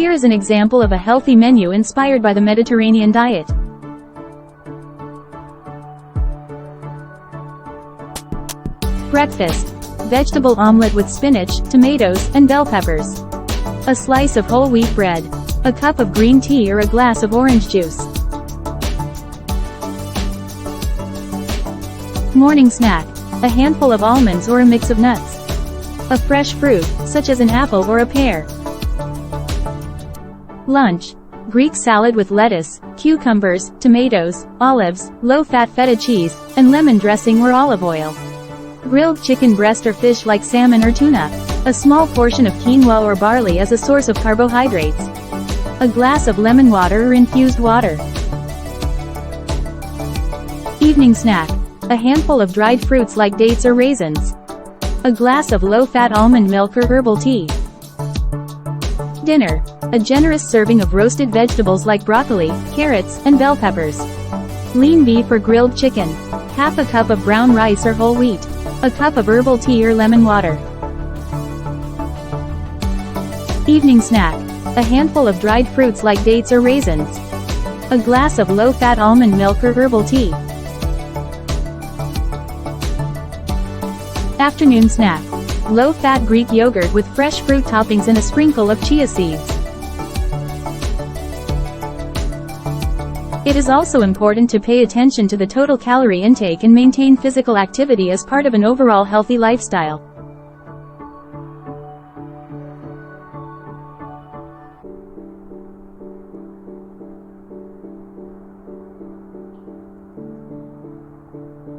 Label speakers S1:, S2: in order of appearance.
S1: Here is an example of a healthy menu inspired by the Mediterranean diet. Breakfast. Vegetable omelette with spinach, tomatoes, and bell peppers. A slice of whole wheat bread. A cup of green tea or a glass of orange juice. Morning snack. A handful of almonds or a mix of nuts. A fresh fruit, such as an apple or a pear. Lunch. Greek salad with lettuce, cucumbers, tomatoes, olives, low-fat feta cheese, and lemon dressing or olive oil. Grilled chicken breast or fish like salmon or tuna. A small portion of quinoa or barley as a source of carbohydrates. A glass of lemon water or infused water. Evening snack. A handful of dried fruits like dates or raisins. A glass of low-fat almond milk or herbal tea. Dinner. A generous serving of roasted vegetables like broccoli, carrots, and bell peppers. Lean beef or grilled chicken. Half a cup of brown rice or whole wheat. A cup of herbal tea or lemon water. Evening snack. A handful of dried fruits like dates or raisins. A glass of low-fat almond milk or herbal tea. Afternoon snack. Low-fat Greek yogurt with fresh fruit toppings and a sprinkle of chia seeds. It is also important to pay attention to the total calorie intake and maintain physical activity as part of an overall healthy lifestyle.